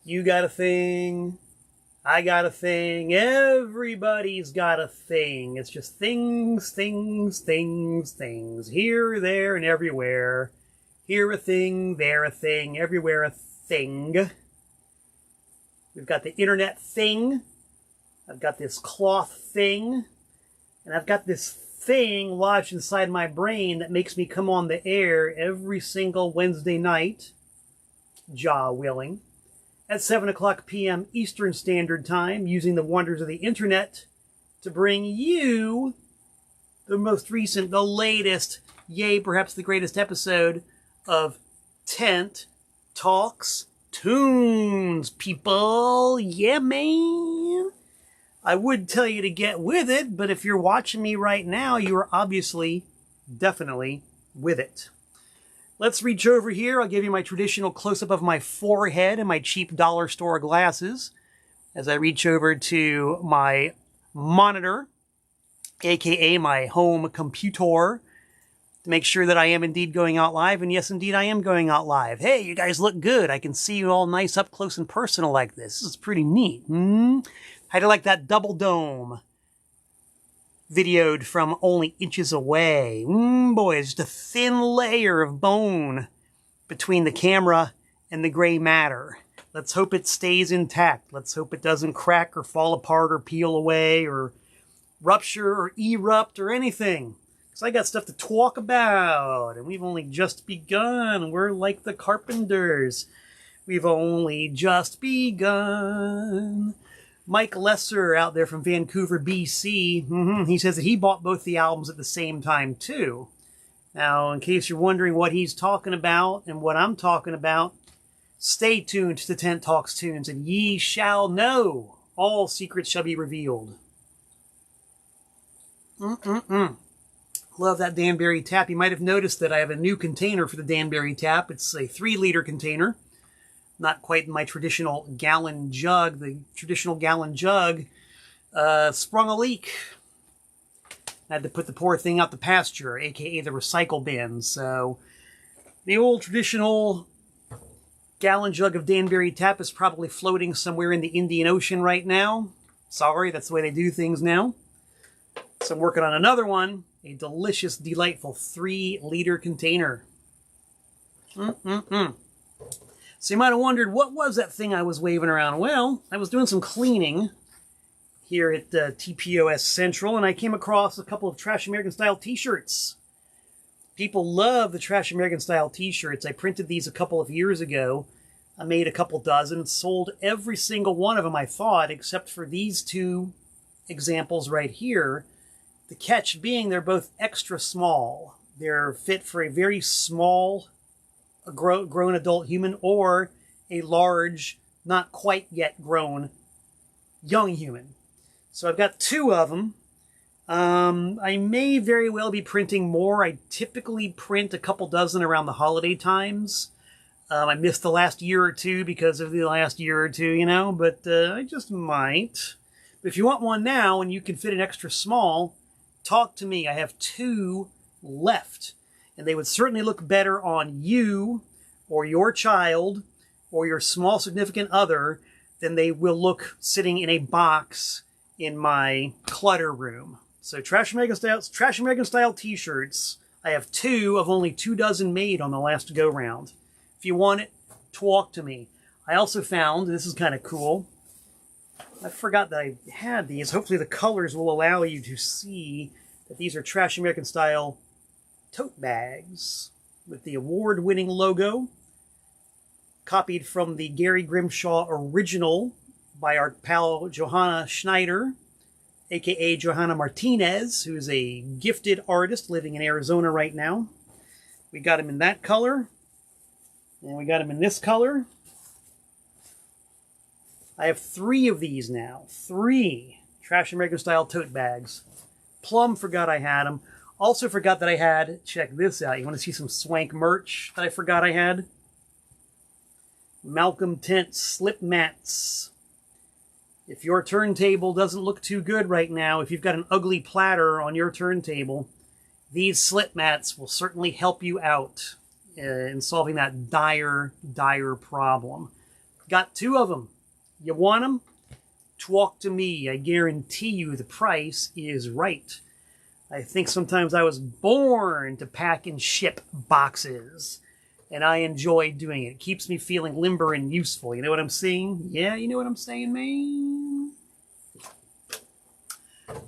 You got a thing. I got a thing. Everybody's got a thing. It's just things, things, things, things. Here, there, and everywhere. Here a thing, there a thing, everywhere a thing. We've got the internet thing. I've got this cloth thing. And I've got this thing lodged inside my brain that makes me come on the air every single Wednesday night, jaw willing, at 7 o'clock p.m. Eastern Standard Time, using the wonders of the internet to bring you the most recent, the latest, yay, perhaps the greatest episode of Tent Talks Tunes, people. Yeah, man. I would tell you to get with it, but if you're watching me right now, you're obviously, definitely with it. Let's reach over here. I'll give you my traditional close-up of my forehead and my cheap dollar store glasses as I reach over to my monitor, aka my home computer, to make sure that I am indeed going out live. And yes, indeed, I am going out live. Hey, you guys look good. I can see you all nice up close and personal like this. This is pretty neat. How do you like that double dome? Videoed from only inches away. Boy, it's just a thin layer of bone between the camera and the gray matter. Let's hope it stays intact. Let's hope it doesn't crack or fall apart or peel away or rupture or erupt or anything. Because I got stuff to talk about, and we've only just begun. We're like the Carpenters. We've only just begun. Mike Lesser out there from Vancouver, BC, he says that he bought both the albums at the same time, too. Now, in case you're wondering what he's talking about and what I'm talking about, stay tuned to Tent Talks Tunes, and ye shall know. All secrets shall be revealed. Love that Danbury tap. You might have noticed that I have a new container for the Danbury tap. It's a 3-liter container. Not quite my traditional gallon jug. The traditional gallon jug sprung a leak. I had to put the poor thing out the pasture, aka the recycle bin. So the old traditional gallon jug of Danbury tap is probably floating somewhere in the Indian Ocean right now. Sorry, that's the way they do things now. So I'm working on another one, a delicious, delightful 3-liter container. So you might have wondered, what was that thing I was waving around? Well, I was doing some cleaning here at TPOS Central, and I came across a couple of Trash American Style t-shirts. People love the Trash American Style t-shirts. I printed these a couple of years ago. I made a couple dozen, sold every single one of them, I thought, except for these two examples right here. The catch being they're both extra small. They're fit for a very small grown adult human or a large, not quite yet grown young human. So I've got 2 of them. I may very well be printing more. I typically print a couple dozen around the holiday times. I missed the last year or two because of the last year or two, you know, but I just might. But if you want one now and you can fit an extra small, talk to me. I have 2 left. And they would certainly look better on you or your child or your small significant other than they will look sitting in a box in my clutter room. So Trash American Style t-shirts, I have 2 of only 2 dozen made on the last go-round. If you want it, talk to me. I also found, this is kind of cool, I forgot that I had these. Hopefully the colors will allow you to see that these are Trash American Style tote bags with the award-winning logo, copied from the Gary Grimshaw original by our pal Johanna Schneider, aka Johanna Martinez, who's a gifted artist living in Arizona right now. We got him in that color, and we got him in this color. I have 3 of these now. 3 Trash American Style tote bags. Plum forgot I had them. Also forgot that I had, check this out. You want to see some swank merch that I forgot I had? Malcolm Tent slip mats. If your turntable doesn't look too good right now, if you've got an ugly platter on your turntable, these slip mats will certainly help you out in solving that dire, dire problem. Got 2 of them. You want them? Talk to me. I guarantee you the price is right. I think sometimes I was born to pack and ship boxes, and I enjoy doing it. It keeps me feeling limber and useful. You know what I'm saying? Yeah, you know what I'm saying, man?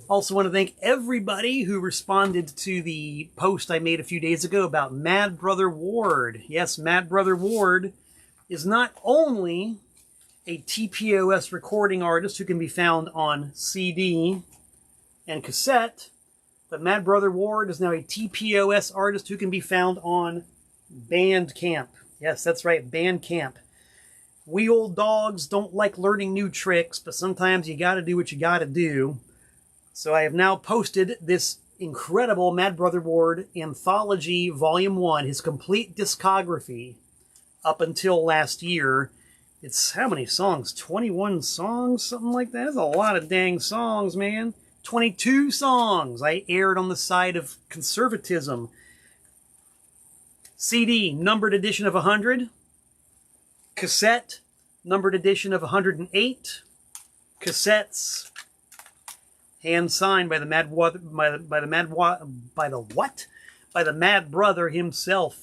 Also want to thank everybody who responded to the post I made a few days ago about Mad Brother Ward. Yes, Mad Brother Ward is not only a TPOS recording artist who can be found on CD and cassette, but Mad Brother Ward is now a TPOS artist who can be found on Bandcamp. Yes, that's right, Bandcamp. We old dogs don't like learning new tricks, but sometimes you gotta do what you gotta do. So I have now posted this incredible Mad Brother Ward Anthology Volume 1, his complete discography, up until last year. It's how many songs? 21 songs? Something like that? That's a lot of dang songs, man. 22 songs. I erred on the side of conservatism. CD, numbered edition of 100. Cassette, numbered edition of 108. Cassettes, hand signed by the Mad Brother himself.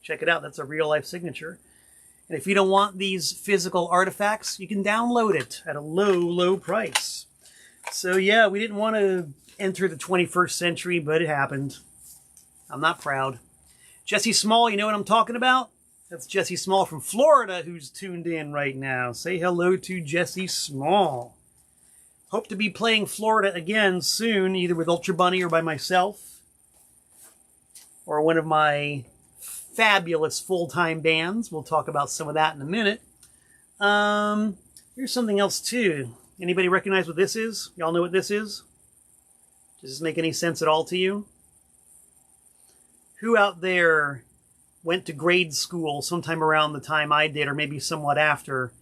Check it out. That's a real life signature. And if you don't want these physical artifacts, you can download it at a low, low price. So yeah, we didn't want to enter the 21st century, but it happened. I'm not proud. Jesse Small, you know what I'm talking about? That's Jesse Small from Florida who's tuned in right now. Say hello to Jesse Small. Hope to be playing Florida again soon, either with Ultrabunny or by myself, or one of my fabulous full-time bands. We'll talk about some of that in a minute. Here's something else too. Anybody recognize what this is? Y'all know what this is? Does this make any sense at all to you? Who out there went to grade school sometime around the time I did, or maybe somewhat after,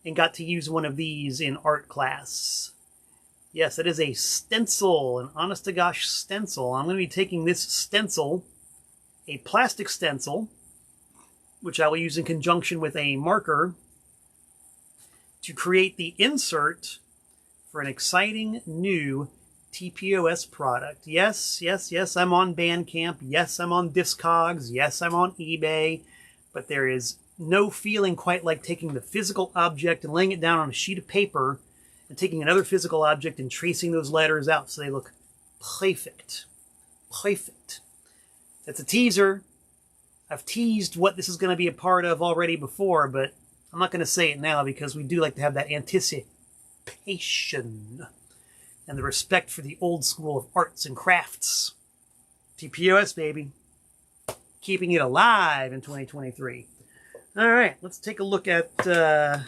and got to use one of these in art class? Yes, it is a stencil, an honest-to-gosh stencil. I'm going to be taking this stencil, a plastic stencil, which I will use in conjunction with a marker, to create the insert for an exciting new TPOS product. Yes, yes, yes, I'm on Bandcamp. Yes, I'm on Discogs. Yes, I'm on eBay. But there is no feeling quite like taking the physical object and laying it down on a sheet of paper and taking another physical object and tracing those letters out so they look perfect. Perfect. That's a teaser. I've teased what this is going to be a part of already before, but I'm not going to say it now because we do like to have that anticipation and the respect for the old school of arts and crafts. TPOS, baby. Keeping it alive in 2023. All right, let's take a look at... pardon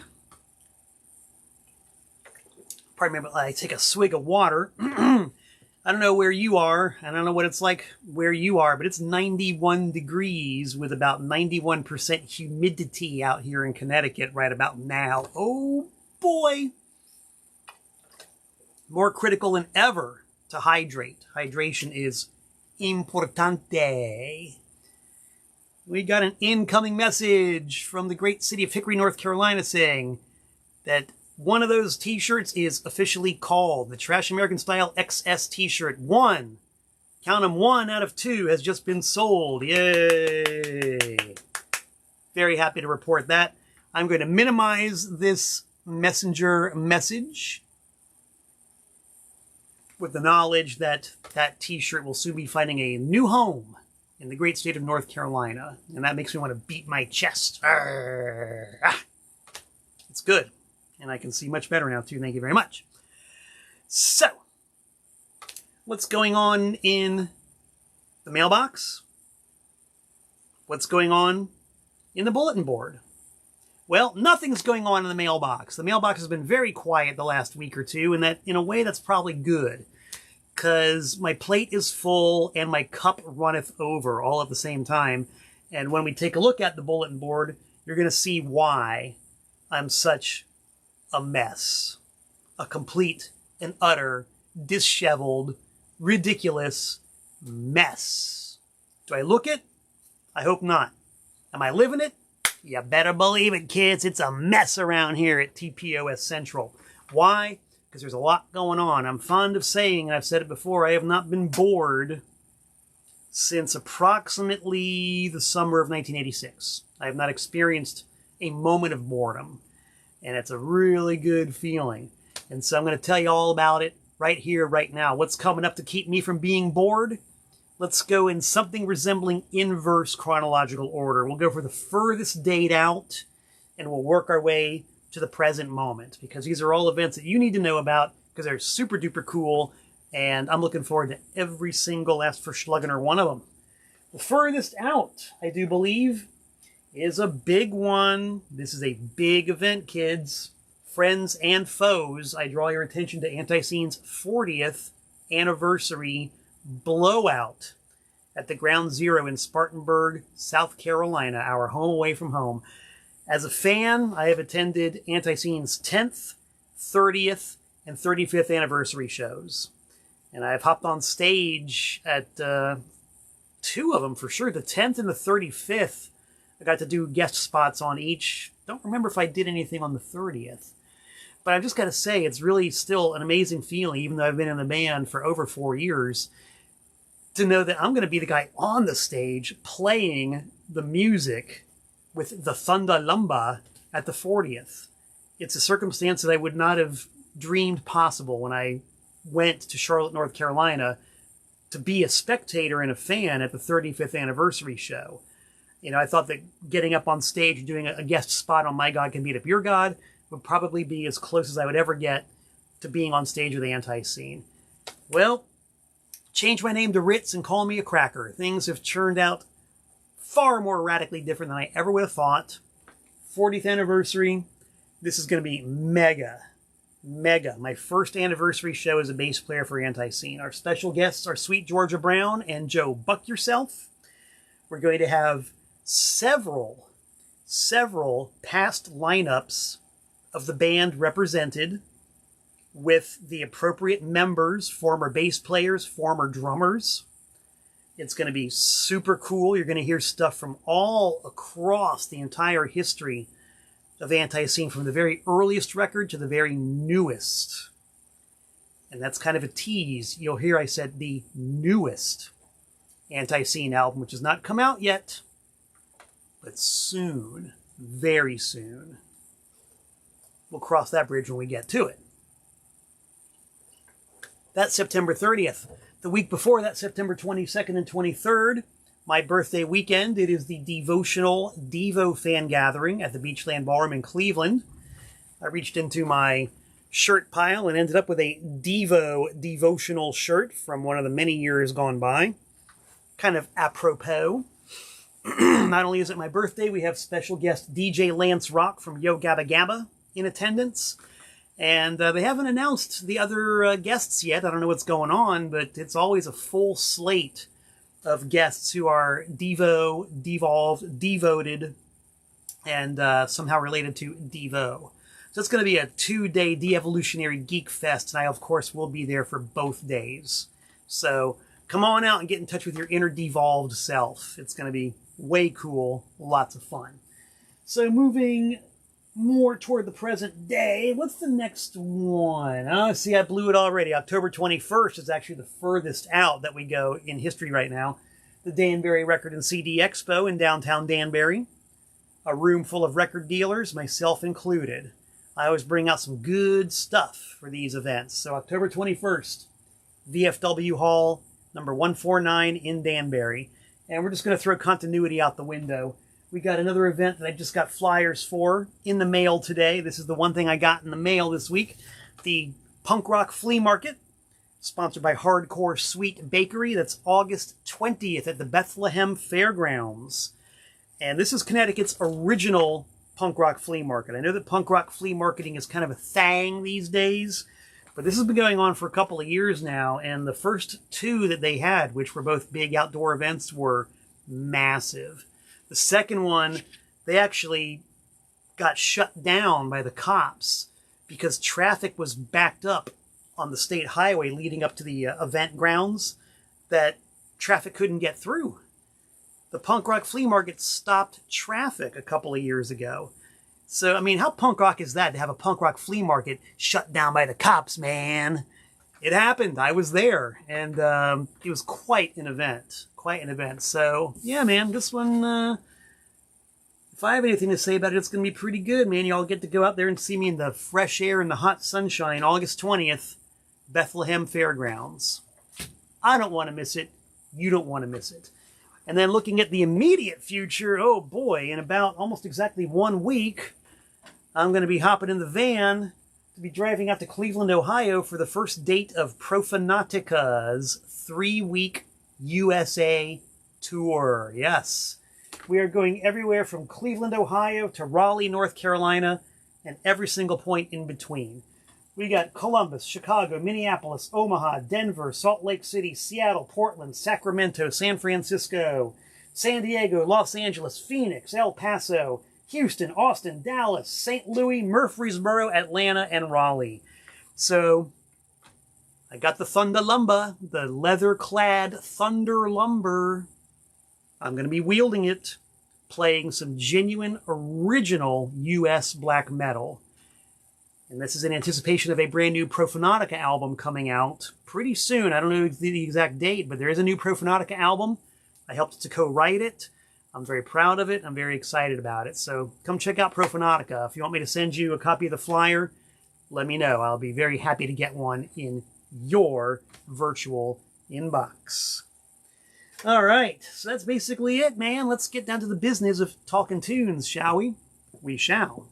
me, but I take a swig of water. I don't know where you are. I don't know what it's like where you are, but it's 91 degrees with about 91% humidity out here in Connecticut right about now. Oh, boy. More critical than ever to hydrate. Hydration is importante. We got an incoming message from the great city of Hickory, North Carolina saying that one of those t-shirts is officially called the Trash American Style XS t-shirt. One, count them, 1 out of 2 has just been sold. Yay! Very happy to report that. I'm going to minimize this messenger message with the knowledge that that t-shirt will soon be finding a new home in the great state of North Carolina. And that makes me want to beat my chest. It's good. And I can see much better now, too. Thank you very much. So, what's going on in the mailbox? What's going on in the bulletin board? Well, nothing's going on in the mailbox. The mailbox has been very quiet the last week or two, and that, in a way, that's probably good. Because my plate is full and my cup runneth over all at the same time. And when we take a look at the bulletin board, you're going to see why I'm such a mess. A complete and utter, disheveled, ridiculous mess. Do I look it? I hope not. Am I living it? You better believe it, kids. It's a mess around here at TPOS Central. Why? Because there's a lot going on. I'm fond of saying, and I've said it before, I have not been bored since approximately the summer of 1986. I have not experienced a moment of boredom, and it's a really good feeling. And so I'm going to tell you all about it right here, right now. What's coming up to keep me from being bored? Let's go in something resembling inverse chronological order. We'll go for the furthest date out, and we'll work our way to the present moment, because these are all events that you need to know about, because they're super duper cool, and I'm looking forward to every single last for Schluggener one of them. The furthest out, I do believe, is a big one. This is a big event, kids. Friends and foes, I draw your attention to Antiseen's 40th anniversary blowout at the Ground Zero in Spartanburg, South Carolina, our home away from home. As a fan, I have attended Antiseen's 10th, 30th, and 35th anniversary shows. And I've hopped on stage at two of them for sure. The 10th and the 35th, I got to do guest spots on each. Don't remember if I did anything on the 30th. But I've just got to say, it's really still an amazing feeling, even though I've been in the band for over 4 years, to know that I'm going to be the guy on the stage playing the music with the Thunder Lumba at the 40th. It's a circumstance that I would not have dreamed possible when I went to Charlotte, North Carolina to be a spectator and a fan at the 35th anniversary show. You know, I thought that getting up on stage and doing a guest spot on My God Can Beat Up Your God would probably be as close as I would ever get to being on stage with Antiseen. Well, change my name to Ritz and call me a cracker. Things have turned out far more radically different than I ever would have thought. 40th anniversary. This is going to be mega. My first anniversary show as a bass player for Antiseen. Our special guests are Sweet Georgia Brown and Joe Buck Yourself. We're going to have several past lineups of the band represented, with the appropriate members, former bass players, former drummers. It's going to be super cool. You're going to hear stuff from all across the entire history of Antiseen, from the very earliest record to the very newest. And that's kind of a tease. You'll hear I said the newest Antiseen album, which has not come out yet, but soon, very soon. We'll cross that bridge when we get to it. That's September 30th. The week before that, September 22nd and 23rd, my birthday weekend, it is the devotional Devo fan gathering at the Beachland Ballroom in Cleveland. I reached into my shirt pile and ended up with a Devo devotional shirt from one of the many years gone by. Kind of apropos. Not only is it my birthday, we have special guest DJ Lance Rock from Yo Gabba Gabba in attendance. And they haven't announced the other guests yet. I don't know what's going on, but it's always a full slate of guests who are Devo, devolved, devoted, and somehow related to Devo. So it's going to be a 2-day de-evolutionary geek fest, and I, of course, will be there for both days. So come on out and get in touch with your inner devolved self. It's going to be way cool, lots of fun. So moving more toward the present day, what's the next one? Oh, see, I blew it already. October 21st is actually the furthest out that we go in history right now. The Danbury Record and CD Expo in downtown Danbury. A room full of record dealers, myself included. I always bring out some good stuff for these events. So October 21st, VFW Hall, number 149 in Danbury. And we're just going to throw continuity out the window. We got another event that I just got flyers for in the mail today. This is the one thing I got in the mail this week. The Punk Rock Flea Market, sponsored by Hardcore Sweet Bakery. That's August 20th at the Bethlehem Fairgrounds. And this is Connecticut's original punk rock flea market. I know that punk rock flea marketing is kind of a thing these days, but this has been going on for a couple of years now, and the first two that they had, which were both big outdoor events, were massive. The second one, they actually got shut down by the cops because traffic was backed up on the state highway leading up to the event grounds, that traffic couldn't get through. the punk rock flea market stopped traffic a couple of years ago. So, I mean, how punk rock is that to have a punk rock flea market shut down by the cops, man? It happened. I was there, and it was quite an event. Quite an event. So, yeah, man, this one, if I have anything to say about it, it's going to be pretty good, man. Y'all get to go out there and see me in the fresh air and the hot sunshine, August 20th, Bethlehem Fairgrounds. I don't want to miss it. You don't want to miss it. And then looking at the immediate future, oh boy, in about almost exactly 1 week, I'm going to be hopping in the van to be driving out to Cleveland, Ohio for the first date of Profanatica's 3-week USA tour. Yes. We are going everywhere from Cleveland, Ohio to Raleigh, North Carolina, and every single point in between. We got Columbus, Chicago, Minneapolis, Omaha, Denver, Salt Lake City, Seattle, Portland, Sacramento, San Francisco, San Diego, Los Angeles, Phoenix, El Paso, Houston, Austin, Dallas, St. Louis, Murfreesboro, Atlanta, and Raleigh. So, I got the Thunder Lumber, the leather-clad Thunder Lumber. I'm going to be wielding it, playing some genuine, original U.S. black metal. And this is in anticipation of a brand new Profanatica album coming out pretty soon. I don't know the exact date, but there is a new Profanatica album. I helped to co-write it. I'm very proud of it. I'm very excited about it. So come check out Profanatica. If you want me to send you a copy of the flyer, let me know. I'll be very happy to get one in your virtual inbox. All right, so that's basically it, man. Let's get down to the business of talking tunes, shall we? We shall.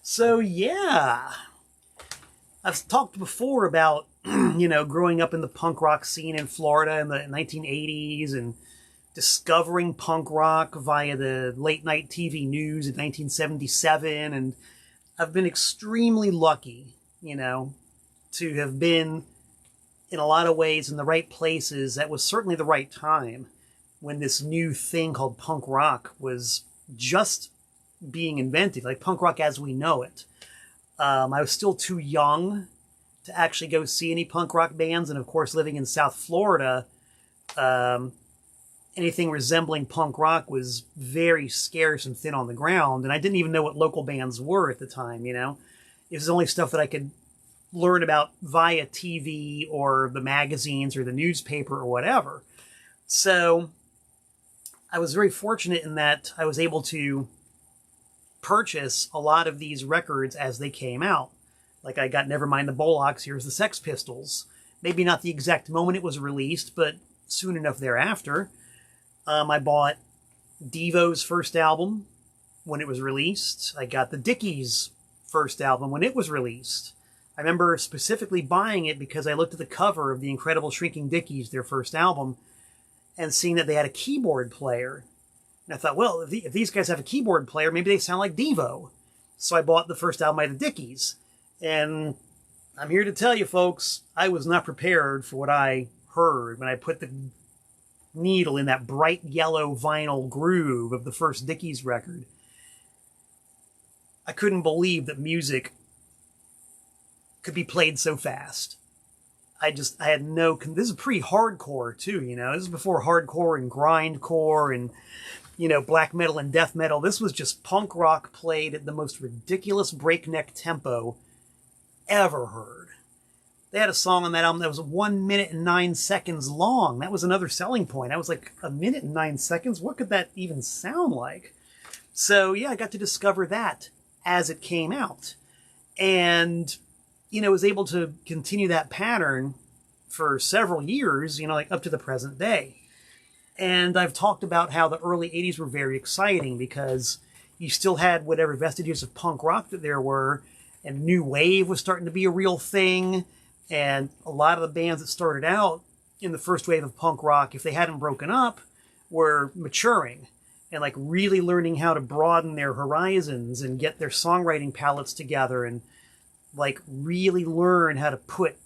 So, yeah. I've talked before about, growing up in the punk rock scene in Florida in the 1980s and discovering punk rock via the late-night TV news in 1977. And I've been extremely lucky, to have been, in a lot of ways, in the right places. That was certainly the right time when this new thing called punk rock was just being invented, like punk rock as we know it. I was still too young to actually go see any punk rock bands, and of course, living in South Florida, anything resembling punk rock was very scarce and thin on the ground, and I didn't even know what local bands were at the time, It was only stuff that I could learn about via TV or the magazines or the newspaper or whatever. So I was very fortunate in that I was able to purchase a lot of these records as they came out. Like I got Nevermind the Bollocks, Here's the Sex Pistols. Maybe not the exact moment it was released, but soon enough thereafter. I bought Devo's first album when it was released. I got the Dickies' first album when it was released. I remember specifically buying it because I looked at the cover of the Incredible Shrinking Dickies, their first album, and seeing that they had a keyboard player. And I thought, well, if these guys have a keyboard player, maybe they sound like Devo. So I bought the first album by the Dickies. And I'm here to tell you, folks, I was not prepared for what I heard when I put the needle in that bright yellow vinyl groove of the first Dickies record. I couldn't believe that music could be played so fast. I had no... This is pre-hardcore, too, This is before hardcore and grindcore and, black metal and death metal. This was just punk rock played at the most ridiculous breakneck tempo ever heard. They had a song on that album that was 1 minute and 9 seconds long. That was another selling point. I was like, 1 minute and 9 seconds? What could that even sound like? So, yeah, I got to discover that as it came out. And... was able to continue that pattern for several years, like up to the present day. And I've talked about how the early 80s were very exciting because you still had whatever vestiges of punk rock that there were, and new wave was starting to be a real thing. And a lot of the bands that started out in the first wave of punk rock, if they hadn't broken up, were maturing and like really learning how to broaden their horizons and get their songwriting palettes together and like really learn how to put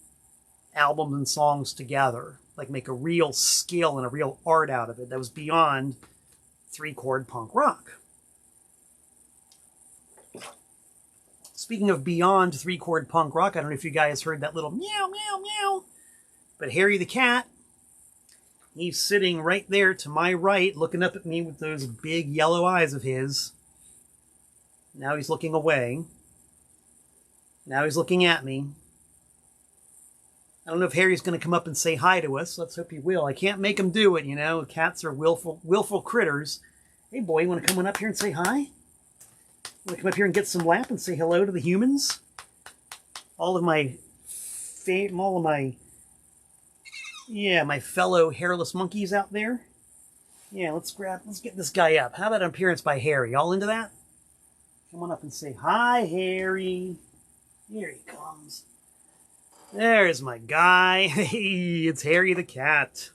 albums and songs together, like make a real skill and a real art out of it that was beyond 3-chord punk rock. Speaking of beyond 3-chord punk rock, I don't know if you guys heard that little meow, meow, meow But Harry the cat, he's sitting right there to my right, looking up at me with those big yellow eyes of his. Now he's looking away. Now he's looking at me. I don't know if Harry's going to come up and say hi to us. Let's hope he will. I can't make him do it, you know. Cats are willful critters. Hey, boy, you want to come on up here and say hi? You want to come up here and get some lap and say hello to the humans? All of my fellow hairless monkeys out there. Yeah, let's get this guy up. How about an appearance by Harry? Y'all into that? Come on up and say, hi, Harry. Here he comes. There's my guy. Hey, it's Harry the cat.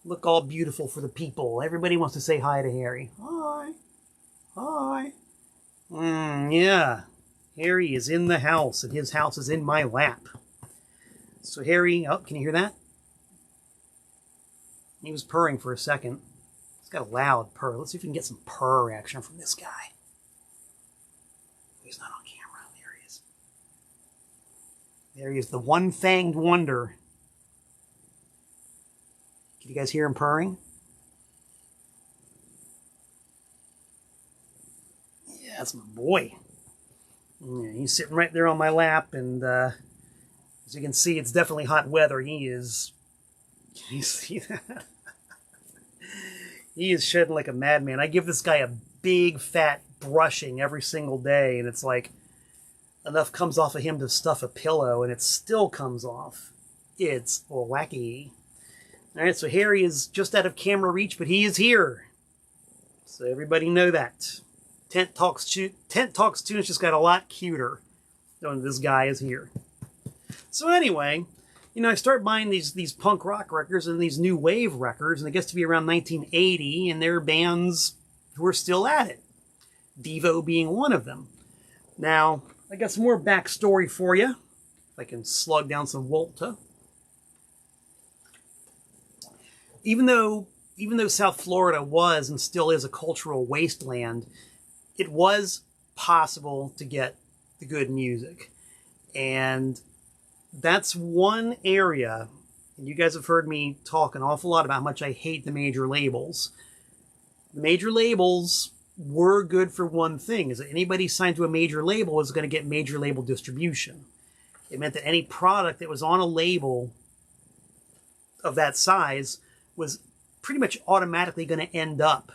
Look all beautiful for the people. Everybody wants to say hi to Harry. Hi. Hi. Yeah. Harry is in the house, and his house is in my lap. So Harry, oh, can you hear that? He was purring for a second. He's got a loud purr. Let's see if we can get some purr action from this guy. He's not on camera. There he is. There he is, the one-fanged wonder. Can you guys hear him purring? Yeah, that's my boy. Yeah, he's sitting right there on my lap, and as you can see, it's definitely hot weather. He is... Can you see that? He is shedding like a madman. I give this guy a big, fat brushing every single day, and it's like enough comes off of him to stuff a pillow, and it still comes off. It's wacky. All right, so Harry is just out of camera reach, but he is here. So everybody know that. Tent Talks Tunes just got a lot cuter when this guy is here. So anyway, you know, I start buying these punk rock records and these new wave records, and it gets to be around 1980, and there are bands who are still at it. Devo being one of them. Now, I got some more backstory for you. If I can slug down some Volta. Even though South Florida was and still is a cultural wasteland, it was possible to get the good music. And that's one area, and you guys have heard me talk an awful lot about how much I hate the major labels. The major labels were good for one thing, is that anybody signed to a major label was going to get major label distribution. It meant that any product that was on a label of that size was pretty much automatically going to end up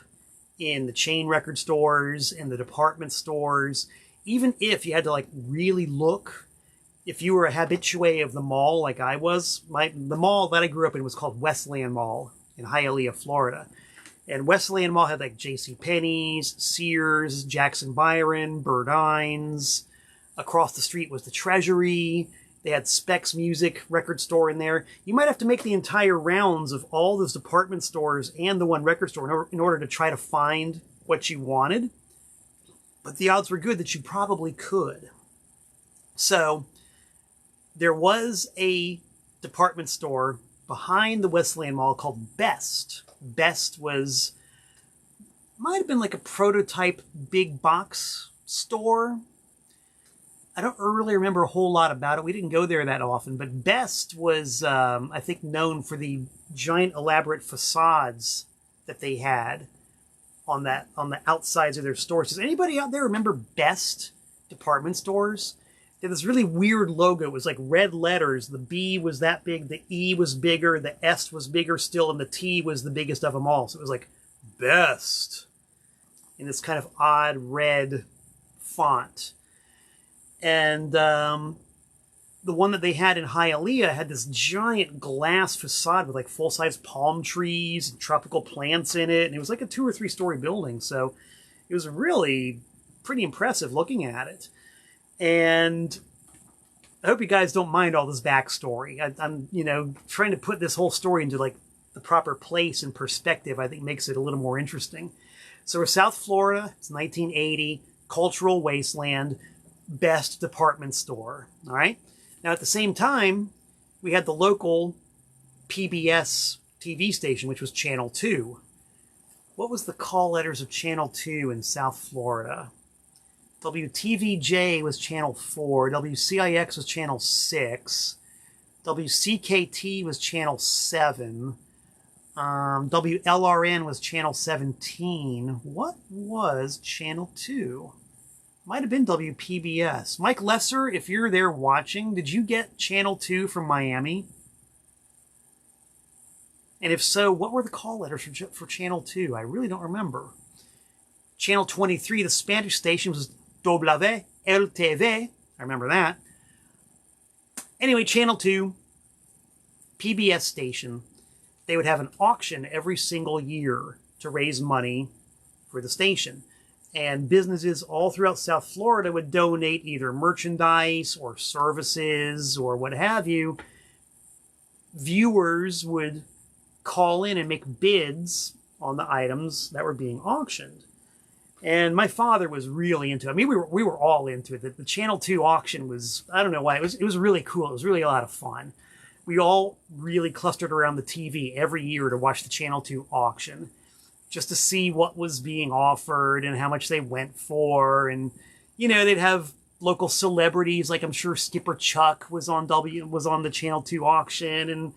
in the chain record stores, in the department stores, even if you had to like really look. If you were a habitué of the mall like I was, the mall that I grew up in was called Westland Mall in Hialeah, Florida. And Westland Mall had like JCPenney's, Sears, Jackson Byron, Burdines. Across the street was the Treasury. They had Specs Music record store in there. You might have to make the entire rounds of all those department stores and the one record store in order to try to find what you wanted. But the odds were good that you probably could. So there was a department store behind the Westland Mall called Best. Best might have been like a prototype big box store. I don't really remember a whole lot about it. We didn't go there that often, but Best was, I think, known for the giant elaborate facades that they had on the outsides of their stores. Does anybody out there remember Best department stores? They had this really weird logo. It was like red letters. The B was that big, the E was bigger, the S was bigger still, and the T was the biggest of them all. So it was like Best in this kind of odd red font. And the one that they had in Hialeah had this giant glass facade with like full-size palm trees and tropical plants in it. And it was like a 2 or 3 story building. So it was really pretty impressive looking at it. And I hope you guys don't mind all this backstory. I'm, you know, trying to put this whole story into like the proper place and perspective. I think makes it a little more interesting. So we're South Florida. It's 1980, cultural wasteland. Best department store. All right. Now, at the same time, we had the local PBS TV station, which was Channel 2. What was the call letters of Channel 2 in South Florida? WTVJ was Channel 4. WCIX was Channel 6. WCKT was channel 7. WLRN was channel 17. What was channel 2? Might have been WPBS. Mike Lesser, if you're there watching, did you get channel 2 from Miami? And if so, what were the call letters for channel 2? I really don't remember. Channel 23, the Spanish station, was WLTV. I remember that. Anyway, channel 2, PBS station. They would have an auction every single year to raise money for the station. And businesses all throughout South Florida would donate either merchandise or services or what have you. Viewers would call in and make bids on the items that were being auctioned. And my father was really into it. I mean, we were all into it. The Channel 2 auction was, I don't know why, it was really cool. It was really a lot of fun. We all really clustered around the TV every year to watch the Channel 2 auction, just to see what was being offered and how much they went for. And, you know, they'd have local celebrities, like I'm sure Skipper Chuck was on the Channel 2 auction, and,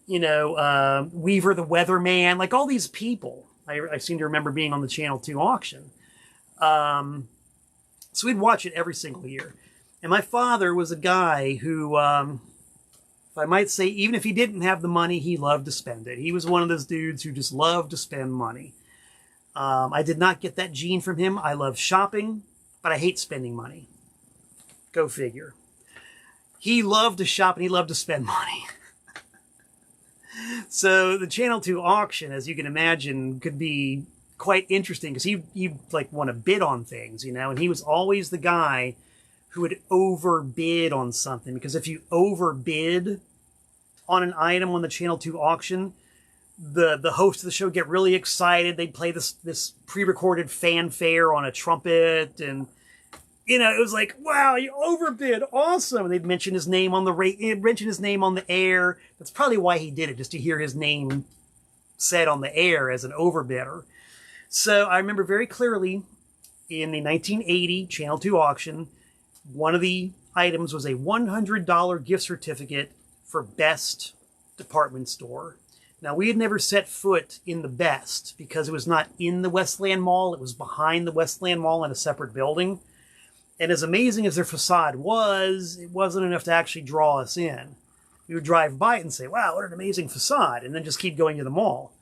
you know, Weaver the Weatherman, like all these people. I seem to remember being on the Channel 2 auction. So we'd watch it every single year. And my father was a guy who, if I might say, even if he didn't have the money, he loved to spend it. He was one of those dudes who just loved to spend money. I did not get that gene from him. I love shopping, but I hate spending money. Go figure. He loved to shop and he loved to spend money. So the Channel 2 auction, as you can imagine, could be quite interesting because he like want to bid on things, you know, and he was always the guy who would overbid on something, because if you overbid on an item on the Channel 2 auction, the host of the show would get really excited. They'd play this pre-recorded fanfare on a trumpet, and you know, it was like, wow, you overbid, awesome. And they'd mention his name on the air. That's probably why he did it, just to hear his name said on the air as an overbidder. So I remember very clearly in the 1980 Channel 2 auction, one of the items was a $100 gift certificate for Best department store. Now, we had never set foot in the Best because it was not in the Westland Mall. It was behind the Westland Mall in a separate building. And as amazing as their facade was, it wasn't enough to actually draw us in. We would drive by it and say, wow, what an amazing facade, and then just keep going to the mall.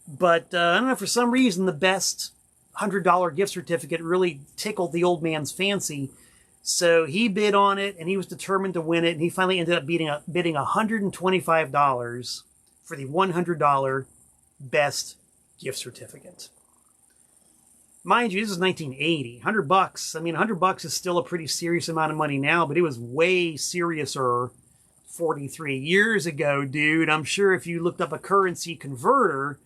But I don't know, for some reason, the Best $100 gift certificate really tickled the old man's fancy. So he bid on it, and he was determined to win it, and he finally ended up bidding $125 for the $100 Best gift certificate. Mind you, this is 1980. $100. I mean, $100 is still a pretty serious amount of money now, but it was way seriouser 43 years ago, dude. I'm sure if you looked up a currency converter,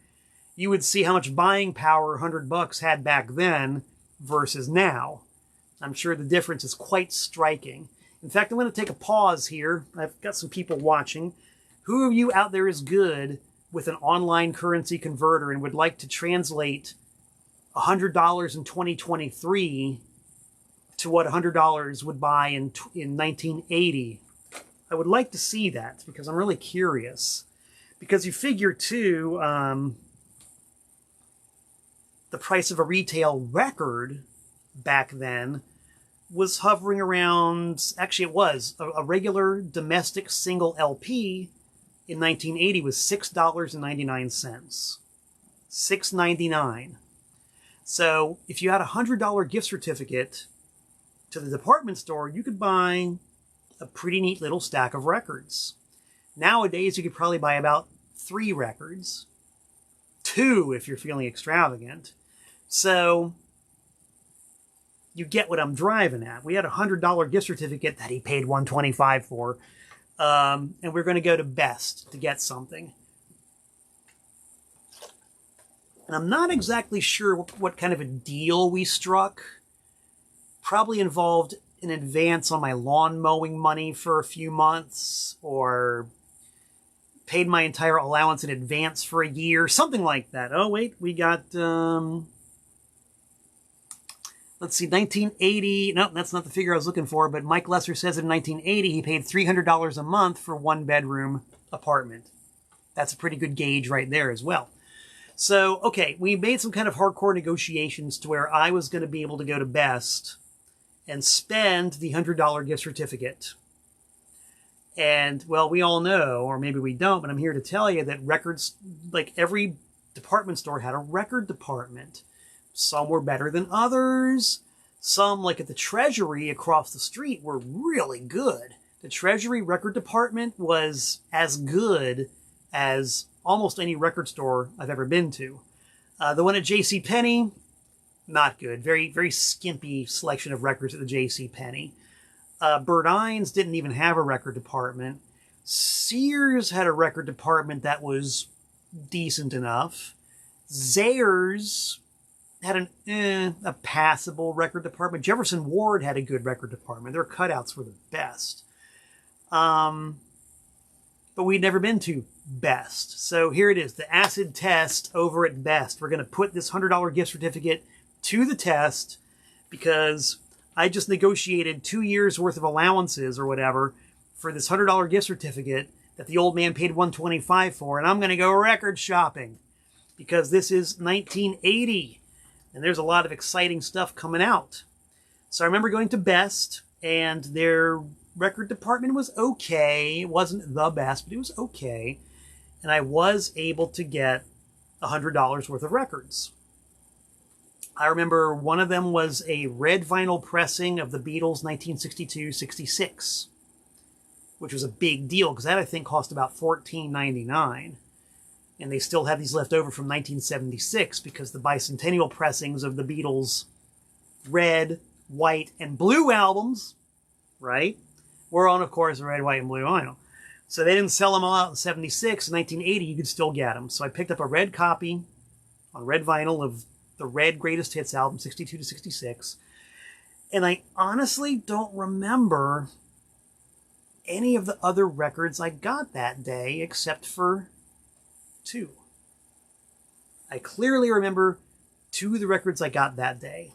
you would see how much buying power $100 had back then versus now. I'm sure the difference is quite striking. In fact, I'm going to take a pause here. I've got some people watching. Who of you out there is good with an online currency converter and would like to translate $100 in 2023 to what $100 would buy in 1980? I would like to see that because I'm really curious. Because you figure, too, the price of a retail record back then was hovering around, actually it was, a regular domestic single LP in 1980 was $6.99. $6.99. So if you had a $100 gift certificate to the department store, you could buy a pretty neat little stack of records. Nowadays, you could probably buy about 3 records. 2 if you're feeling extravagant. So you get what I'm driving at. We had a $100 gift certificate that he paid $125 for. And we're going to go to Best to get something. And I'm not exactly sure what kind of a deal we struck. Probably involved an advance on my lawn mowing money for a few months, or paid my entire allowance in advance for a year, something like that. Oh, wait, we got let's see, 1980. No, that's not the figure I was looking for, but Mike Lesser says in 1980 he paid $300 a month for 1-bedroom apartment. That's a pretty good gauge right there as well. So, okay, we made some kind of hardcore negotiations to where I was going to be able to go to Best and spend the $100 gift certificate. And, well, we all know, or maybe we don't, but I'm here to tell you that records, like every department store had a record department. Some were better than others. Some, like at the Treasury across the street, were really good. The Treasury record department was as good as almost any record store I've ever been to. The one at JCPenney, not good. Very, very skimpy selection of records at the JCPenney. Burdines didn't even have a record department. Sears had a record department that was decent enough. Zayre's had a passable record department. Jefferson Ward had a good record department. Their cutouts were the best. But we'd never been to Best. So here it is, the acid test over at Best. We're going to put this $100 gift certificate to the test because I just negotiated 2 years worth of allowances or whatever for this $100 gift certificate that the old man paid $125 for, and I'm going to go record shopping because this is 1980 and there's a lot of exciting stuff coming out. So I remember going to Best and their record department was okay. It wasn't the best, but it was okay. And I was able to get $100 worth of records. I remember one of them was a red vinyl pressing of the Beatles' 1962-66, which was a big deal because that I think cost about $14.99. And they still have these left over from 1976 because the bicentennial pressings of the Beatles' red, white, and blue albums, right, were on, of course, the red, white, and blue vinyl. So they didn't sell them all out in 76. In 1980, you could still get them. So I picked up a red copy on red vinyl of the Red Greatest Hits album, 62 to 66. And I honestly don't remember any of the other records I got that day except for 2. I clearly remember 2 of the records I got that day.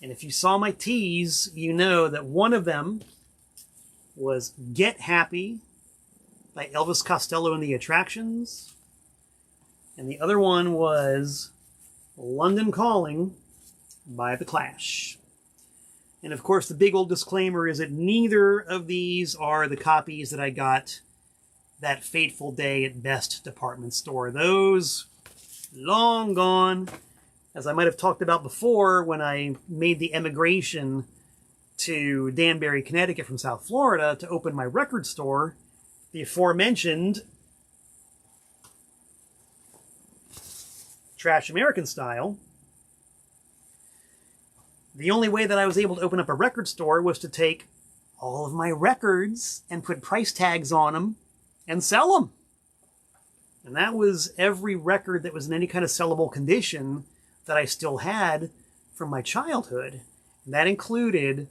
And if you saw my tease, you know that one of them was Get Happy by Elvis Costello and the Attractions. And the other one was London Calling by The Clash. And of course, the big old disclaimer is that neither of these are the copies that I got that fateful day at Best department store. Those, long gone. As I might have talked about before, when I made the emigration to Danbury, Connecticut from South Florida to open my record store, the aforementioned Trash American style, the only way that I was able to open up a record store was to take all of my records and put price tags on them and sell them. And that was every record that was in any kind of sellable condition that I still had from my childhood. And that included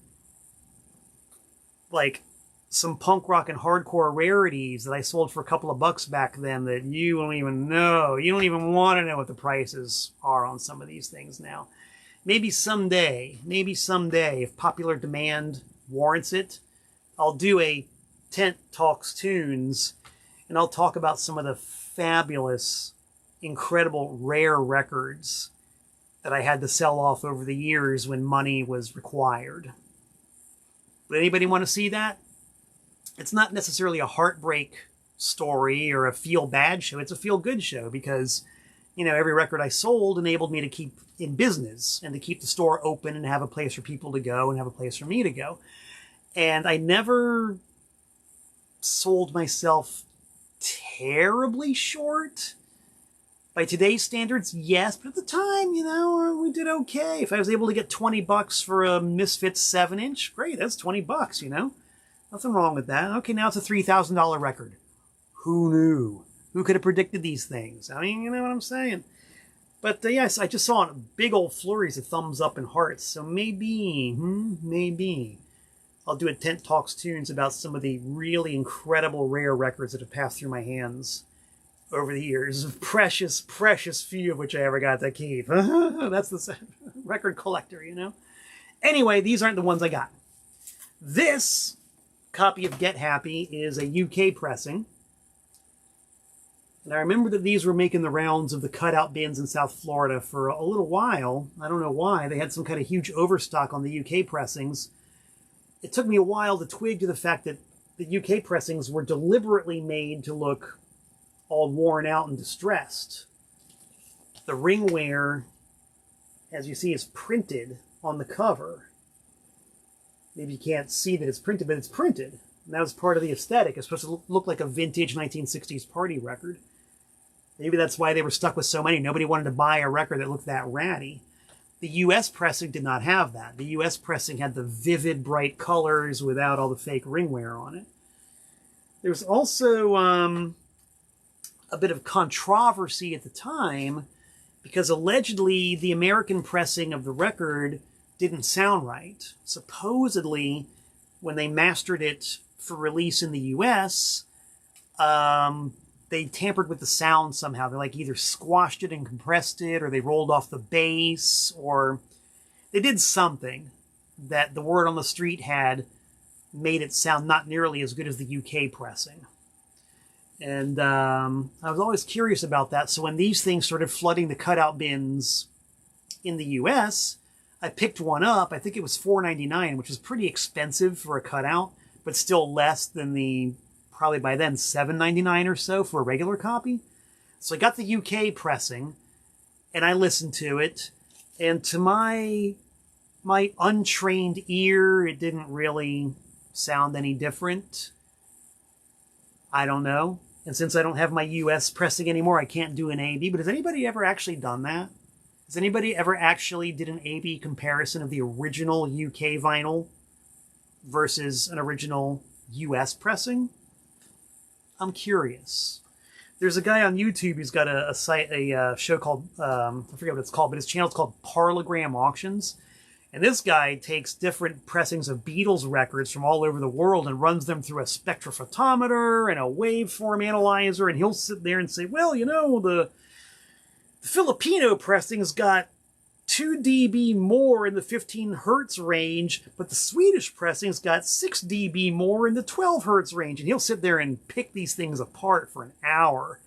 like some punk rock and hardcore rarities that I sold for a couple of bucks back then that you don't even know. You don't even want to know what the prices are on some of these things now. Maybe someday, if popular demand warrants it, I'll do a Tent Talks Tunes, and I'll talk about some of the fabulous, incredible, rare records that I had to sell off over the years when money was required. Would anybody want to see that? It's not necessarily a heartbreak story or a feel-bad show. It's a feel-good show because, you know, every record I sold enabled me to keep in business and to keep the store open and have a place for people to go and have a place for me to go. And I never sold myself terribly short. By today's standards, yes, but at the time, you know, we did okay. If I was able to get $20 for a Misfits 7-inch, great, that's $20, you know? Nothing wrong with that. Okay, now it's a $3,000 record. Who knew? Who could have predicted these things? I mean, you know what I'm saying? But yes, I just saw big old flurries of thumbs up and hearts. So maybe I'll do a Tent Talks Tunes about some of the really incredible rare records that have passed through my hands over the years. Precious few of which I ever got to keep. That's the record collector, you know? Anyway, these aren't the ones I got. This copy of Get Happy is a UK pressing. And I remember that these were making the rounds of the cutout bins in South Florida for a little while. I don't know why. They had some kind of huge overstock on the UK pressings. It took me a while to twig to the fact that the UK pressings were deliberately made to look all worn out and distressed. The ringware, as you see, is printed on the cover. Maybe you can't see that it's printed, but it's printed. And that was part of the aesthetic. It's supposed to look like a vintage 1960s party record. Maybe that's why they were stuck with so many. Nobody wanted to buy a record that looked that ratty. The US pressing did not have that. The US pressing had the vivid, bright colors without all the fake ringware on it. There's also a bit of controversy at the time because allegedly the American pressing of the record didn't sound right. Supposedly, when they mastered it for release in the US, they tampered with the sound somehow. They like either squashed it and compressed it, or they rolled off the bass, or they did something that the word on the street had made it sound not nearly as good as the UK pressing. And I was always curious about that. So when these things started flooding the cutout bins in the US, I picked one up. I think it was $4.99, which is pretty expensive for a cutout, but still less than the, probably by then, $7.99 or so for a regular copy. So I got the UK pressing, and I listened to it, and to my untrained ear, it didn't really sound any different. I don't know. And since I don't have my US pressing anymore, I can't do an A/B. But has anybody ever actually done that? Has anybody ever actually did an A/B comparison of the original UK vinyl versus an original US pressing? I'm curious. There's a guy on YouTube who's got a site, a show called, I forget what it's called, but his channel's called Parlogram Auctions. And this guy takes different pressings of Beatles records from all over the world and runs them through a spectrophotometer and a waveform analyzer. And he'll sit there and say, well, you know, the Filipino pressing's got 2 dB more in the 15 hertz range, but the Swedish pressing's got 6 dB more in the 12 hertz range. And he'll sit there and pick these things apart for an hour.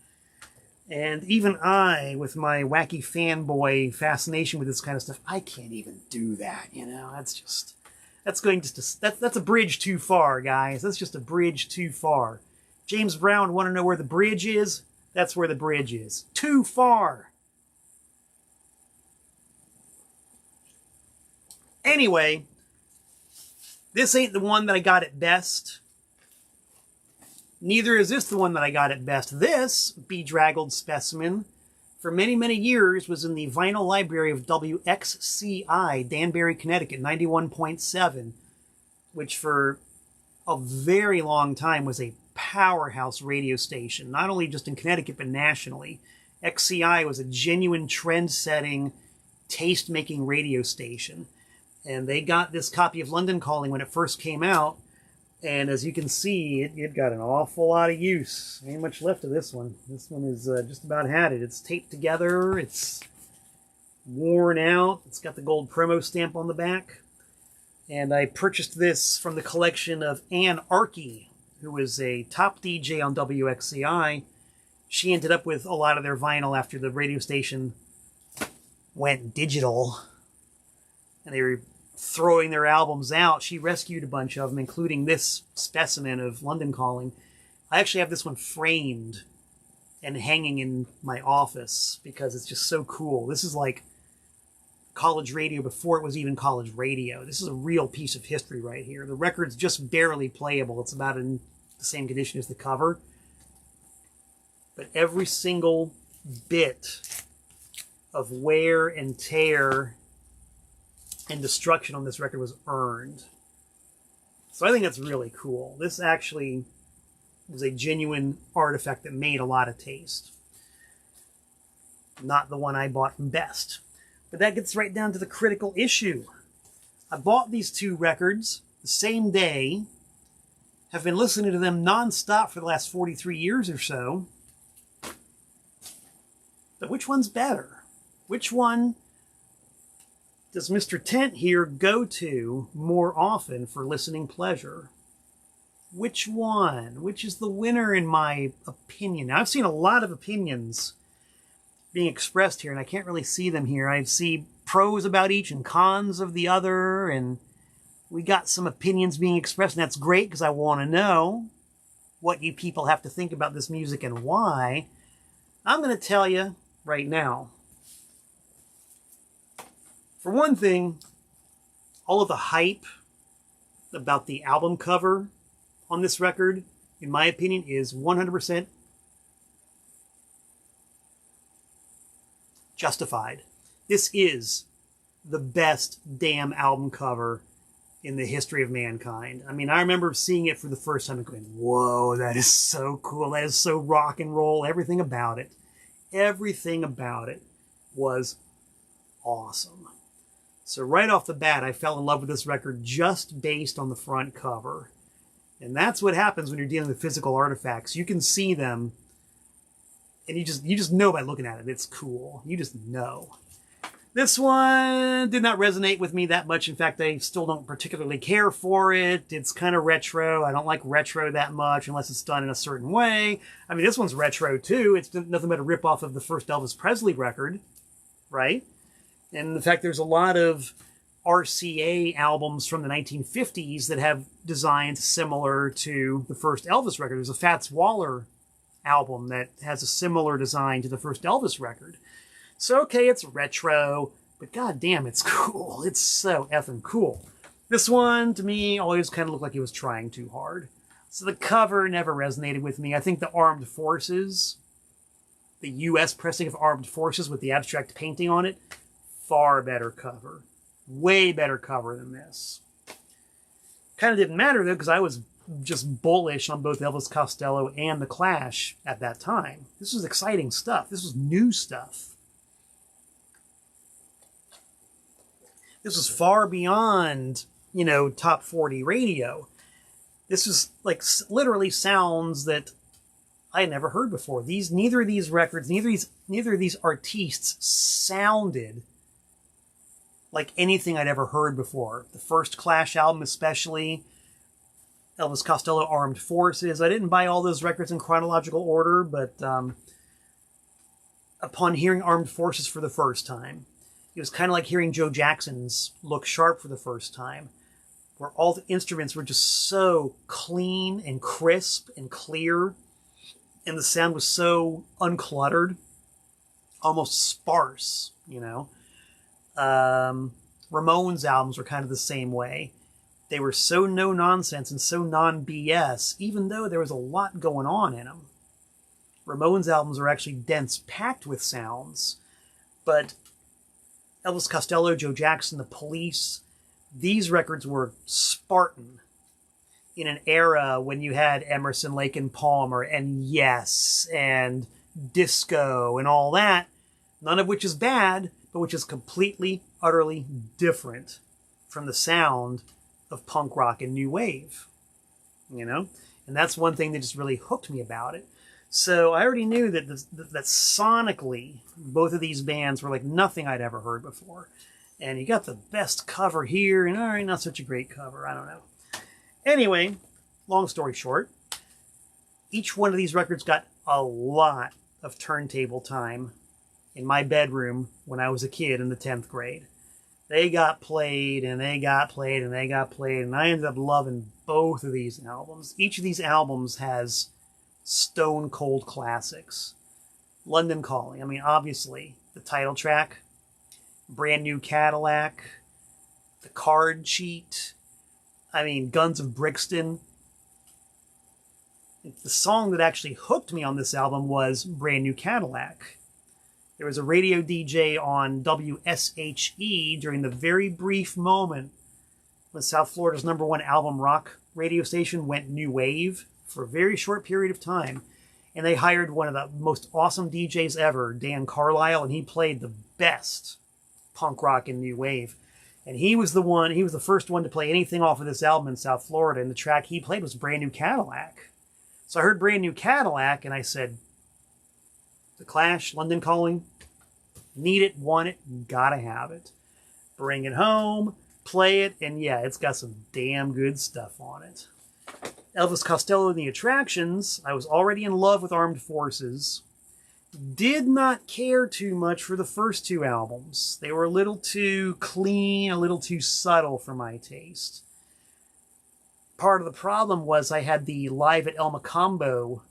And even I, with my wacky fanboy fascination with this kind of stuff, I can't even do that, you know? That's a bridge too far, guys. That's just a bridge too far. James Brown, want to know where the bridge is? That's where the bridge is. Too far. Anyway, this ain't the one that I got at best. Neither is this the one that I got at best. This bedraggled specimen, for many, many years, was in the vinyl library of WXCI, Danbury, Connecticut, 91.7, which for a very long time was a powerhouse radio station, not only just in Connecticut, but nationally. XCI was a genuine trend-setting, taste-making radio station. And they got this copy of London Calling when it first came out. And as you can see, it got an awful lot of use. Ain't much left of this one. This one is just about had it. It's taped together. It's worn out. It's got the gold promo stamp on the back. And I purchased this from the collection of Ann Arky, who was a top DJ on WXCI. She ended up with a lot of their vinyl after the radio station went digital. And they were throwing their albums out. She rescued a bunch of them, including this specimen of London Calling. I actually have this one framed and hanging in my office because it's just so cool. This is like college radio before it was even college radio. This is a real piece of history right here. The record's just barely playable. It's about in the same condition as the cover. But every single bit of wear and tear and destruction on this record was earned. So I think that's really cool. This actually was a genuine artifact that made a lot of taste. Not the one I bought from Best. But that gets right down to the critical issue. I bought these two records the same day, have been listening to them non-stop for the last 43 years or so. But which one's better? Which one does Mr. Tent here go to more often for listening pleasure? Which one? Which is the winner in my opinion? Now, I've seen a lot of opinions being expressed here, and I can't really see them here. I see pros about each and cons of the other, and we got some opinions being expressed, and that's great because I want to know what you people have to think about this music and why. I'm going to tell you right now. For one thing, all of the hype about the album cover on this record, in my opinion, is 100% justified. This is the best damn album cover in the history of mankind. I mean, I remember seeing it for the first time and going, whoa, that is so cool. That is so rock and roll. Everything about it was awesome. So right off the bat, I fell in love with this record just based on the front cover. And that's what happens when you're dealing with physical artifacts. You can see them, and you just know by looking at it. It's cool. You just know. This one did not resonate with me that much. In fact, I still don't particularly care for it. It's kind of retro. I don't like retro that much unless it's done in a certain way. I mean, this one's retro too. It's nothing but a ripoff of the first Elvis Presley record, right? And in fact, there's a lot of RCA albums from the 1950s that have designs similar to the first Elvis record. There's a Fats Waller album that has a similar design to the first Elvis record. So, okay, it's retro, but goddamn, it's cool. It's so effing cool. This one, to me, always kind of looked like it was trying too hard. So the cover never resonated with me. I think the Armed Forces, the U.S. pressing of Armed Forces with the abstract painting on it, far better cover. Way better cover than this. Kind of didn't matter, though, because I was just bullish on both Elvis Costello and The Clash at that time. This was exciting stuff. This was new stuff. This was far beyond, top 40 radio. This was like literally sounds that I had never heard before. Neither of these records, neither of these artists sounded like anything I'd ever heard before. The first Clash album especially, Elvis Costello, Armed Forces. I didn't buy all those records in chronological order, but upon hearing Armed Forces for the first time, it was kind of like hearing Joe Jackson's Look Sharp for the first time, where all the instruments were just so clean and crisp and clear, and the sound was so uncluttered, almost sparse, Ramones albums were kind of the same way. They were so no-nonsense and so non-BS, even though there was a lot going on in them. Ramones albums are actually dense, packed with sounds. But Elvis Costello, Joe Jackson, The Police, these records were Spartan in an era when you had Emerson, Lake and Palmer, and Yes, and disco, and all that, none of which is bad, but which is completely, utterly different from the sound of punk rock and new wave, And that's one thing that just really hooked me about it. So I already knew that that sonically, both of these bands were like nothing I'd ever heard before. And you got the best cover here, and all right, not such a great cover, I don't know. Anyway, long story short, each one of these records got a lot of turntable time in my bedroom when I was a kid in the 10th grade. They got played, and they got played, and they got played, and I ended up loving both of these albums. Each of these albums has stone cold classics. London Calling, I mean, obviously, the title track, Brand New Cadillac, The Card Cheat, Guns of Brixton. The song that actually hooked me on this album was Brand New Cadillac. There was a radio DJ on WSHE during the very brief moment when South Florida's #1 album rock radio station went new wave for a very short period of time. And they hired one of the most awesome DJs ever, Dan Carlisle, and he played the best punk rock and new wave. And he was the first one to play anything off of this album in South Florida, and the track he played was Brand New Cadillac. So I heard Brand New Cadillac, and I said, The Clash, London Calling, need it, want it, gotta have it. Bring it home, play it, and yeah, it's got some damn good stuff on it. Elvis Costello and the Attractions, I was already in love with Armed Forces. Did not care too much for the first two albums. They were a little too clean, a little too subtle for my taste. Part of the problem was I had the Live at El Macambo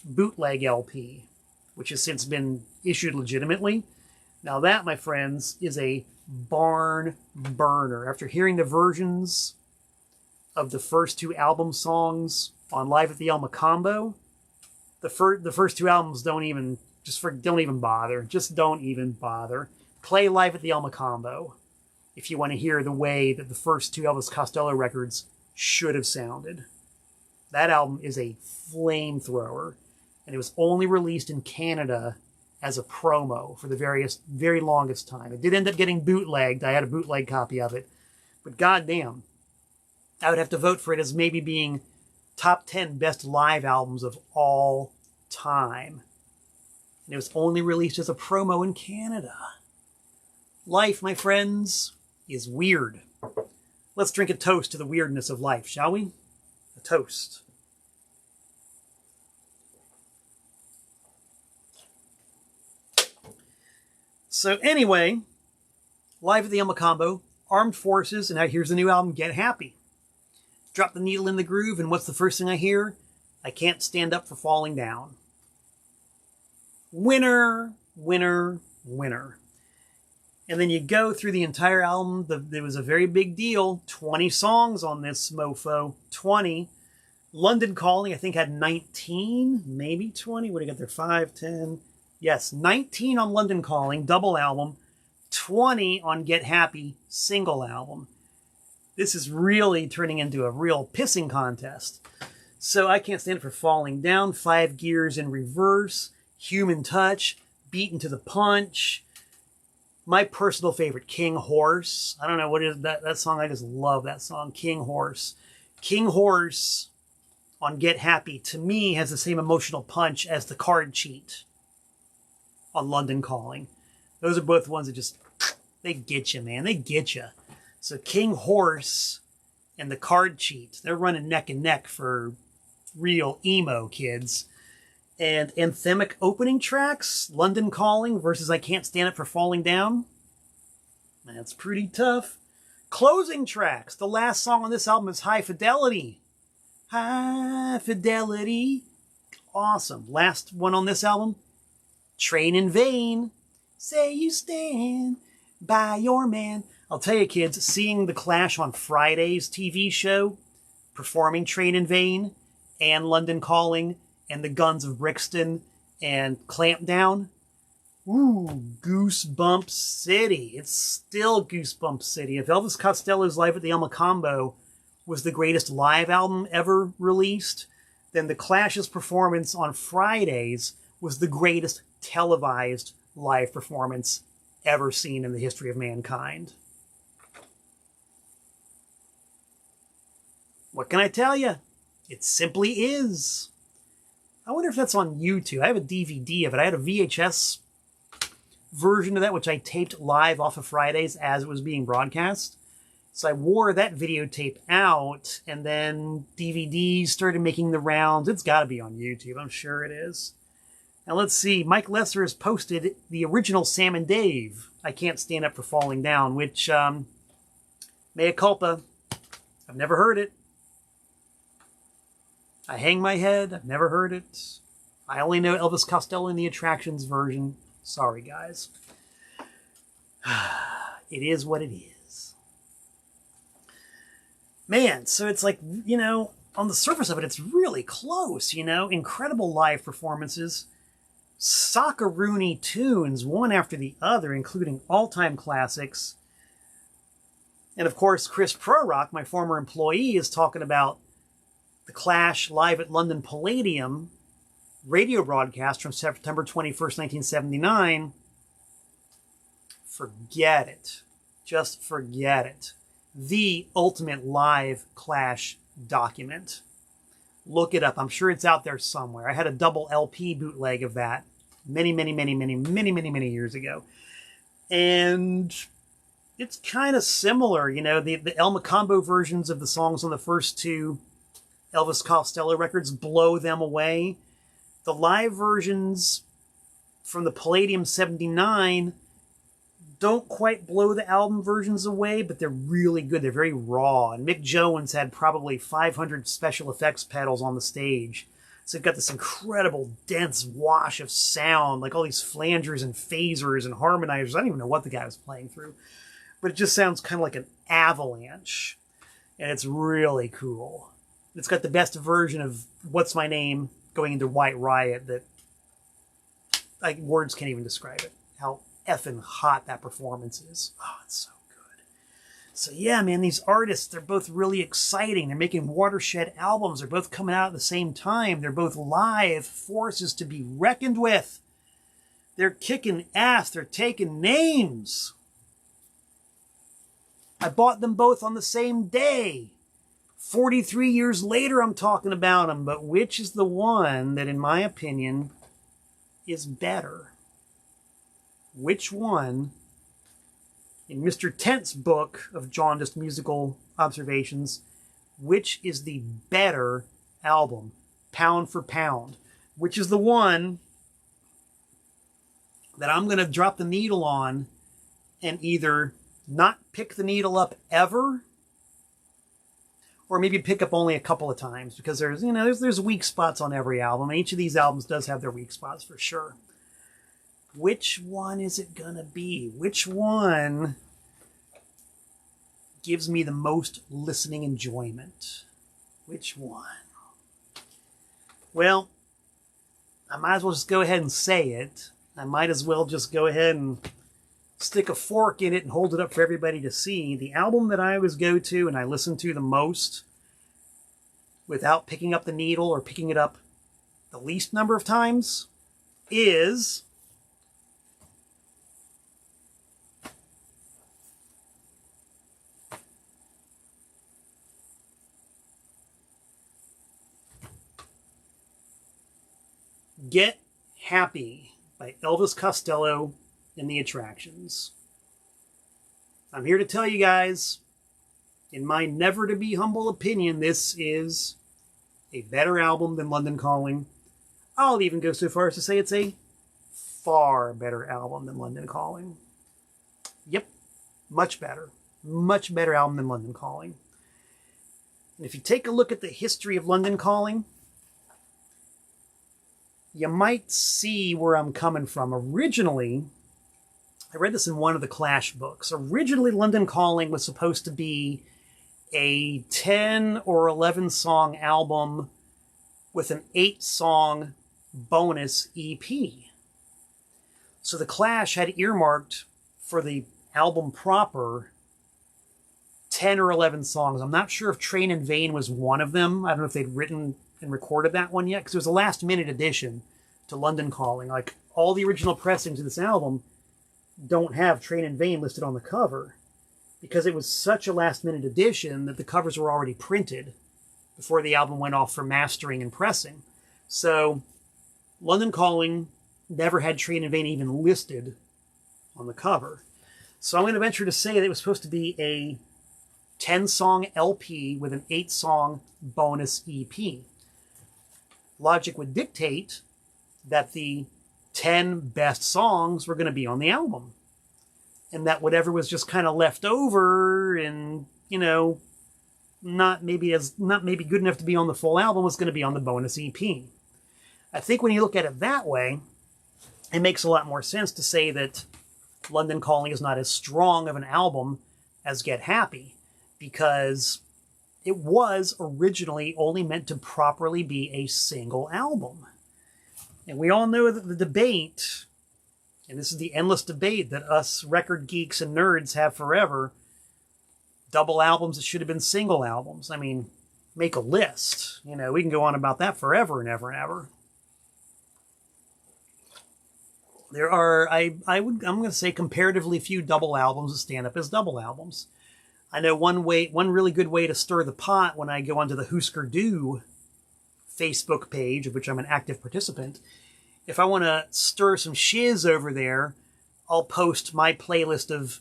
bootleg LP, which has since been issued legitimately. Now that, my friends, is a barn burner. After hearing the versions of the first two album songs on Live at the El Macambo, the first two albums don't even bother. Just don't even bother. Play Live at the El Macambo if you want to hear the way that the first two Elvis Costello records should have sounded. That album is a flamethrower, and it was only released in Canada as a promo for the very longest time. It did end up getting bootlegged. I had a bootleg copy of it. But goddamn, I would have to vote for it as maybe being top 10 best live albums of all time. And it was only released as a promo in Canada. Life, my friends, is weird. Let's drink a toast to the weirdness of life, shall we? A toast. So anyway, Live at the El Macambo, Armed Forces, and now here's the new album, Get Happy. Drop the needle in the groove, and what's the first thing I hear? I Can't Stand Up for Falling Down. Winner, winner, winner. And then you go through the entire album. There was a very big deal. 20 songs on this mofo. 20. London Calling, I think, had 19, maybe 20. What do you got there? 5, 10. Yes, 19 on London Calling, double album. 20 on Get Happy, single album. This is really turning into a real pissing contest. So I Can't Stand It for Falling Down, 5 Gears in Reverse, Human Touch, Beaten to the Punch. My personal favorite, King Horse. I don't know what is that song. I just love that song, King Horse. King Horse on Get Happy, to me, has the same emotional punch as the Card Cheat on London Calling. Those are both ones that just, they get you, man. They get you. So King Horse and the Card Cheat, they're running neck and neck for real emo kids. And anthemic opening tracks, London Calling versus I Can't Stand It for Falling Down. That's pretty tough. Closing tracks, the last song on this album is High Fidelity. High Fidelity. Awesome. Last one on this album, Train in Vain. Say you stand by your man. I'll tell you, kids, seeing The Clash on Friday's TV show, performing Train in Vain and London Calling and the Guns of Brixton and Clampdown, ooh, Goosebump City. It's still Goosebump City. If Elvis Costello's Live at the El Macambo was the greatest live album ever released, then The Clash's performance on Fridays was the greatest televised live performance ever seen in the history of mankind. What can I tell you? It simply is. I wonder if that's on YouTube. I have a DVD of it. I had a VHS version of that, which I taped live off of Fridays as it was being broadcast. So I wore that videotape out, and then DVDs started making the rounds. It's got to be on YouTube. I'm sure it is. Now let's see. Mike Lesser has posted the original Sam and Dave, I Can't Stand Up for Falling Down, which, mea culpa, I've never heard it. I hang my head. I've never heard it. I only know Elvis Costello in the Attractions version. Sorry, guys. It is what it is. Man, so it's like, you know, on the surface of it, it's really close, you know? Incredible live performances. Soccer-rooney tunes, one after the other, including all-time classics. And of course, Chris Prorock, my former employee, is talking about the Clash live at London Palladium radio broadcast from September 21st, 1979. Forget it. Just forget it. The ultimate live Clash document. Look it up. I'm sure it's out there somewhere. I had a double LP bootleg of that many years ago. And it's kind of similar. You know, the El Macambo versions of the songs on the first two Elvis Costello records blow them away. The live versions from the Palladium 79 don't quite blow the album versions away, but they're really good. They're very raw. And Mick Jones had probably 500 special effects pedals on the stage. So you've got this incredible dense wash of sound, like all these flangers and phasers and harmonizers. I don't even know what the guy was playing through. But it just sounds kind of like an avalanche. And it's really cool. It's got the best version of What's My Name going into White Riot that words can't even describe it. How effing hot that performance is. Oh, it's so good. So yeah, man, these artists, they're both really exciting. They're making watershed albums. They're both coming out at the same time. They're both live forces to be reckoned with. They're kicking ass. They're taking names. I bought them both on the same day. 43 years later, I'm talking about them. But which is the one that, in my opinion, is better? Which one, in Mr. Tent's book of jaundiced musical observations, which is the better album, pound for pound? Which is the one that I'm going to drop the needle on and either not pick the needle up ever, or maybe pick up only a couple of times, because there's weak spots on every album. Each of these albums does have their weak spots for sure. Which one is it gonna be? Which one gives me the most listening enjoyment? Which one? Well, I might as well just go ahead and say it. I might as well just go ahead and stick a fork in it and hold it up for everybody to see. The album that I always go to and I listen to the most without picking up the needle or picking it up the least number of times is Get Happy by Elvis Costello and the Attractions. I'm here to tell you guys, in my never to be humble opinion, this is a better album than London Calling. I'll even go so far as to say it's a far better album than London Calling. Yep, much better. Much better album than London Calling. And if you take a look at the history of London Calling, you might see where I'm coming from. Originally, I read this in one of the Clash books. Originally, London Calling was supposed to be a 10 or 11 song album with an 8-song bonus EP. So the Clash had earmarked for the album proper 10 or 11 songs. I'm not sure if Train in Vain was one of them. I don't know if they'd written and recorded that one yet, because it was a last-minute addition to London Calling. Like, all the original pressings of this album don't have Train in Vain listed on the cover, because it was such a last-minute addition that the covers were already printed before the album went off for mastering and pressing. So London Calling never had Train in Vain even listed on the cover. So I'm going to venture to say that it was supposed to be a 10-song LP with an 8-song bonus EP. Logic would dictate that the 10 best songs were going to be on the album, and that whatever was just kind of left over and, not maybe good enough to be on the full album was going to be on the bonus EP. I think when you look at it that way, it makes a lot more sense to say that London Calling is not as strong of an album as Get Happy, because it was originally only meant to properly be a single album. And we all know that the debate, and this is the endless debate that us record geeks and nerds have forever, double albums that should have been single albums. I mean, make a list. We can go on about that forever and ever and ever. There are, I'm going to say, comparatively few double albums that stand up as double albums. I know one really good way to stir the pot when I go onto the Husker Du Facebook page, of which I'm an active participant. If I want to stir some shiz over there, I'll post my playlist of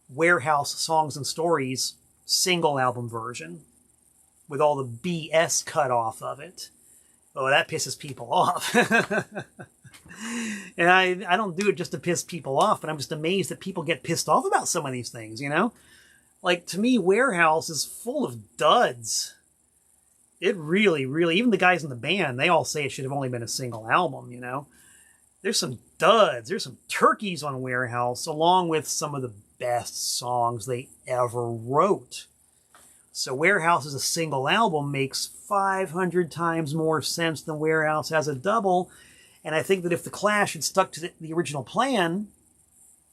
Warehouse Songs and Stories single album version with all the BS cut off of it. Oh, that pisses people off. And I don't do it just to piss people off, but I'm just amazed that people get pissed off about some of these things, you know? Like, to me, Warehouse is full of duds. It really, really, even the guys in the band, they all say it should have only been a single album, you know? There's some duds, there's some turkeys on Warehouse, along with some of the best songs they ever wrote. So Warehouse as a single album makes 500 times more sense than Warehouse as a double. And I think that if the Clash had stuck to the original plan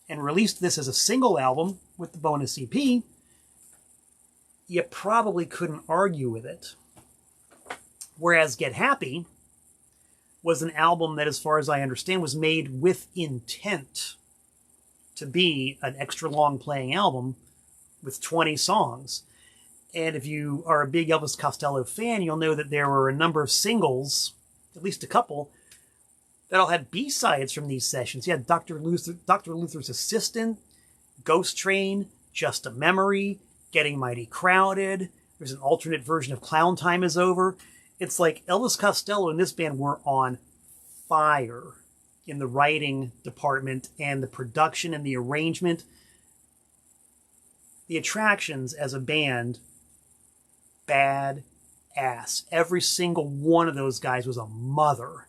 and released this as a single album with the bonus EP, you probably couldn't argue with it. Whereas Get Happy was an album that, as far as I understand, was made with intent to be an extra long playing album with 20 songs. And if you are a big Elvis Costello fan, you'll know that there were a number of singles, at least a couple, that all had B-sides from these sessions. You had Dr. Luther's Assistant, Ghost Train, Just a Memory, Getting Mighty Crowded. There's an alternate version of Clown Time Is Over. It's like Elvis Costello and this band were on fire in the writing department and the production and the arrangement. The Attractions as a band, bad ass. Every single one of those guys was a mother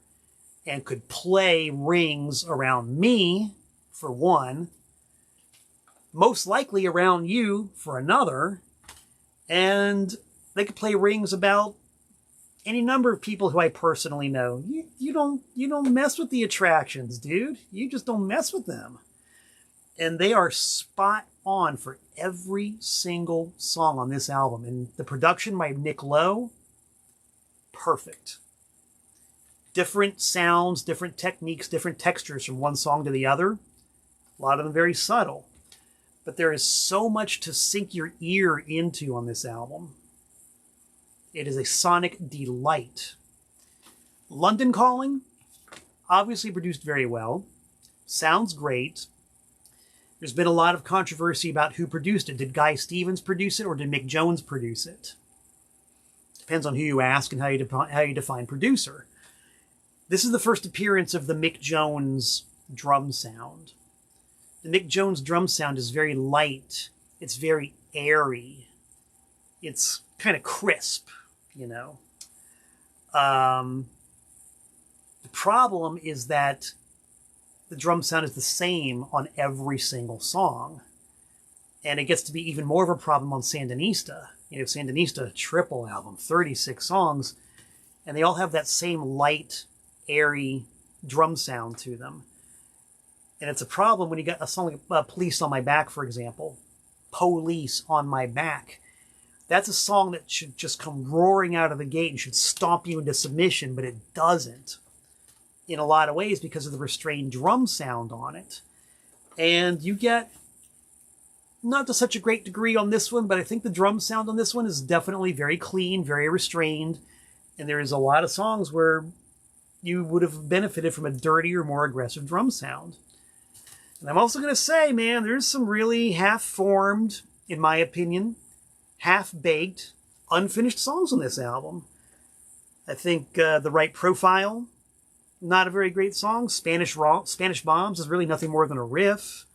and could play rings around me, for one, most likely around you, for another, and they could play rings about any number of people who I personally know. You don't mess with the Attractions, dude. You just don't mess with them. And they are spot on for every single song on this album. And the production by Nick Lowe, perfect. Different sounds, different techniques, different textures from one song to the other. A lot of them very subtle. But there is so much to sink your ear into on this album. It is a sonic delight. London Calling, obviously produced very well. Sounds great. There's been a lot of controversy about who produced it. Did Guy Stevens produce it or did Mick Jones produce it? Depends on who you ask and how you define producer. This is the first appearance of the Mick Jones drum sound. The Mick Jones drum sound is very light. It's very airy. It's kind of crisp, you know. The problem is that the drum sound is the same on every single song. And it gets to be even more of a problem on Sandinista. You know, Sandinista, triple album, 36 songs, and they all have that same light, airy drum sound to them. And it's a problem when you got a song like Police on My Back, for example. Police on My Back. That's a song that should just come roaring out of the gate and should stomp you into submission, but it doesn't. In a lot of ways because of the restrained drum sound on it. And you get, not to such a great degree on this one, but I think the drum sound on this one is definitely very clean, very restrained. And there is a lot of songs where you would have benefited from a dirtier, more aggressive drum sound. And I'm also going to say, man, there's some really half-formed, in my opinion, half-baked, unfinished songs on this album. I think The Right Profile, not a very great song. Spanish Bombs is really nothing more than a riff.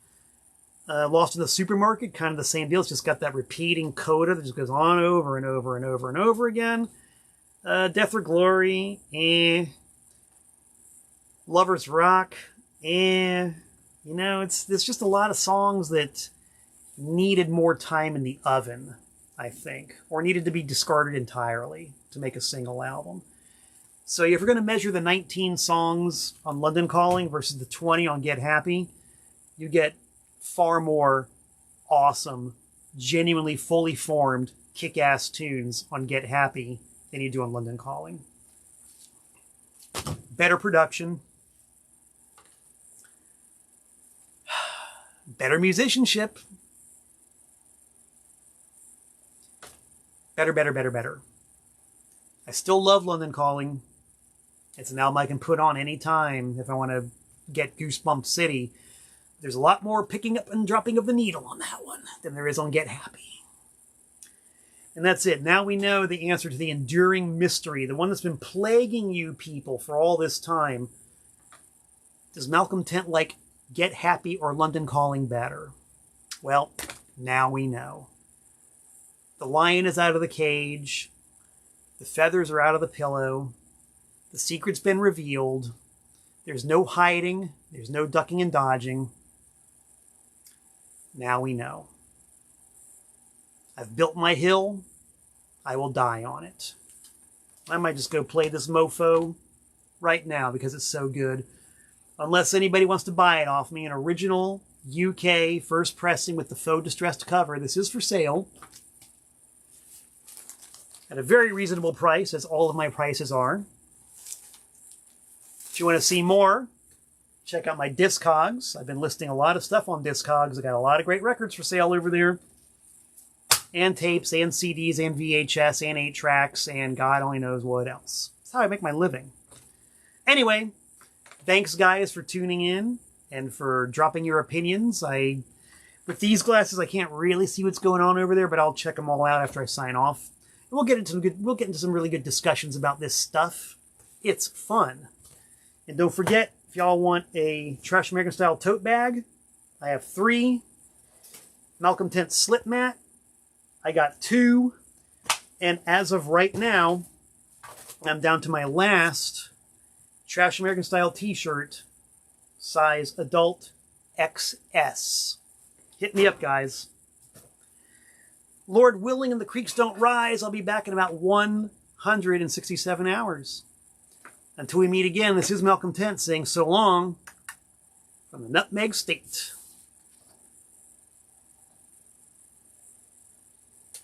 Lost in the Supermarket, kind of the same deal. It's just got that repeating coda that just goes on over and over and over and over again. Death or Glory, Lover's Rock, You know, there's just a lot of songs that needed more time in the oven, I think. Or needed to be discarded entirely to make a single album. So if you're going to measure the 19 songs on London Calling versus the 20 on Get Happy, you get far more awesome, genuinely fully formed, kick-ass tunes on Get Happy than you do on London Calling. Better production. Better musicianship. Better. I still love London Calling. It's an album I can put on anytime if I want to get Goosebump City. There's a lot more picking up and dropping of the needle on that one than there is on Get Happy. And that's it. Now we know the answer to the enduring mystery, the one that's been plaguing you people for all this time. Does Malcolm Tent like Get Happy or London Calling better? Well, now we know. The lion is out of the cage. The feathers are out of the pillow. The secret's been revealed. There's no hiding. There's no ducking and dodging. Now we know. I've built my hill. I will die on it. I might just go play this mofo right now because it's so good. Unless anybody wants to buy it off me, an original UK first pressing with the faux distressed cover. This is for sale at a very reasonable price, as all of my prices are. If you want to see more, check out my Discogs. I've been listing a lot of stuff on Discogs. I got a lot of great records for sale over there. And tapes, and CDs, and VHS, and 8-tracks, and God only knows what else. That's how I make my living. Anyway, thanks guys for tuning in and for dropping your opinions. With these glasses, I can't really see what's going on over there, but I'll check them all out after I sign off. And we'll get into some really good discussions about this stuff. It's fun. And don't forget, if y'all want a Trash American style tote bag, I have 3. Malcolm Tent slip mat, I got 2. And as of right now, I'm down to my last Trash American style t-shirt, size adult XS. Hit me up, guys. Lord willing and the creeks don't rise, I'll be back in about 167 hours. Until we meet again, this is Malcolm Tent saying so long from the Nutmeg State.